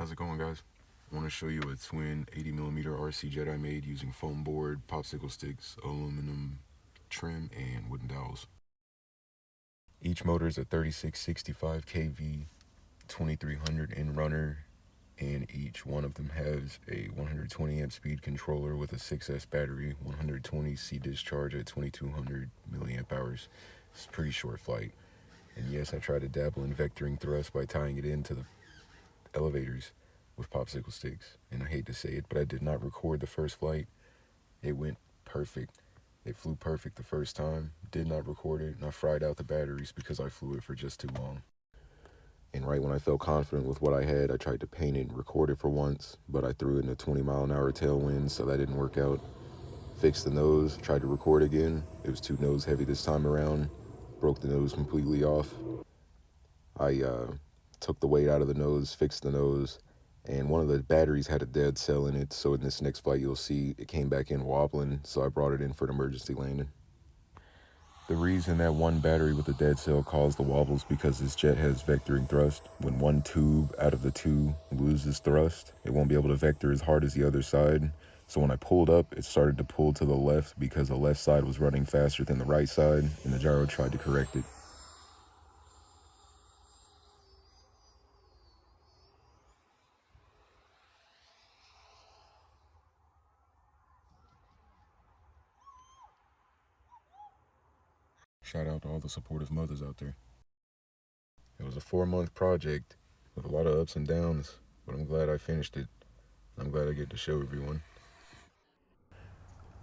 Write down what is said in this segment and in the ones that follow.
How's it going, guys? I want to show you a twin 80mm RC jet I made using foam board, popsicle sticks, aluminum trim, and wooden dowels. Each motor is a 3665 kV 2300 in runner, and each one of them has a 120 amp speed controller with a 6S battery, 120 C discharge at 2200 milliamp hours. It's a pretty short flight. And yes, I tried to dabble in vectoring thrust by tying it into the elevators with popsicle sticks, and I hate to say it, but I did not record the first flight. It went perfect. It flew perfect the first time, did not record it, and I fried out the batteries because I flew it for just too long. And right when I felt confident with what I had, I tried to paint it and record it for once, but I threw it in a 20-mile-an-hour tailwind, so that didn't work out. Fixed the nose, tried to record again. It was too nose heavy this time around. Broke the nose completely off. I took the weight out of the nose, fixed the nose, and one of the batteries had a dead cell in it, so in this next flight you'll see it came back in wobbling, so I brought it in for an emergency landing. The reason that one battery with a dead cell caused the wobbles because this jet has vectoring thrust. When one tube out of the two loses thrust, it won't be able to vector as hard as the other side. So when I pulled up, it started to pull to the left because the left side was running faster than the right side, and the gyro tried to correct it. Shout out to all the supportive mothers out there. It was a 4-month project with a lot of ups and downs, but I'm glad I finished it. I'm glad I get to show everyone.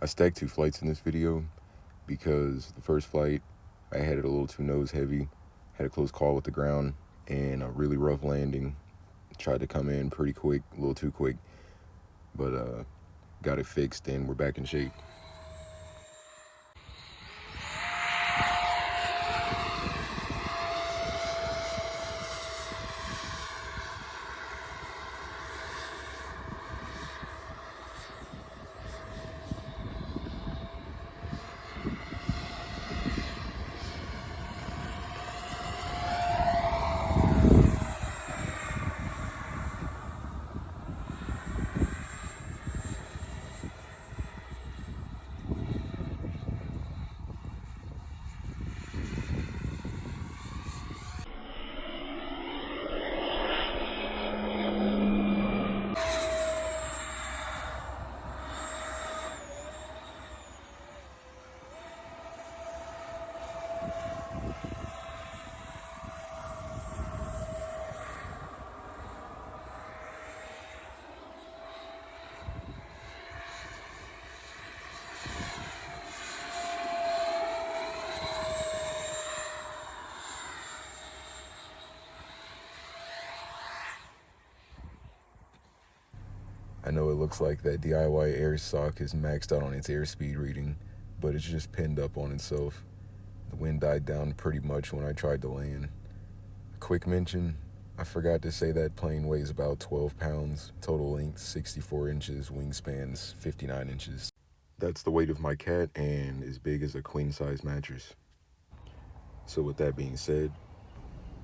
I stacked 2 flights in this video because the first flight, I had it a little too nose heavy, had a close call with the ground, and a really rough landing. Tried to come in pretty quick, a little too quick, but got it fixed and we're back in shape. I know it looks like that DIY air sock is maxed out on its airspeed reading, but it's just pinned up on itself. The wind died down pretty much when I tried to land. Quick mention, I forgot to say that plane weighs about 12 pounds, total length 64 inches, wingspans 59 inches. That's the weight of my cat and as big as a queen-size mattress. So with that being said,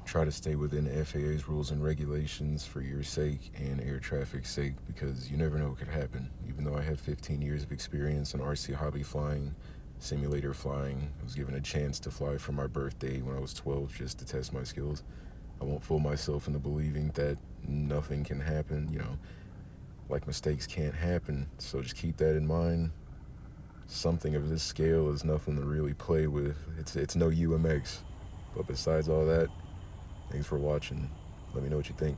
try to stay within the FAA's rules and regulations for your sake and air traffic's sake, because you never know what could happen. Even though I have 15 years of experience in RC hobby flying, simulator flying, I was given a chance to fly for my birthday when I was 12 just to test my skills. I won't fool myself into believing that nothing can happen, like mistakes can't happen. So just keep that in mind. Something of this scale is nothing to really play with. It's no UMX. But besides all that, thanks for watching. Let me know what you think.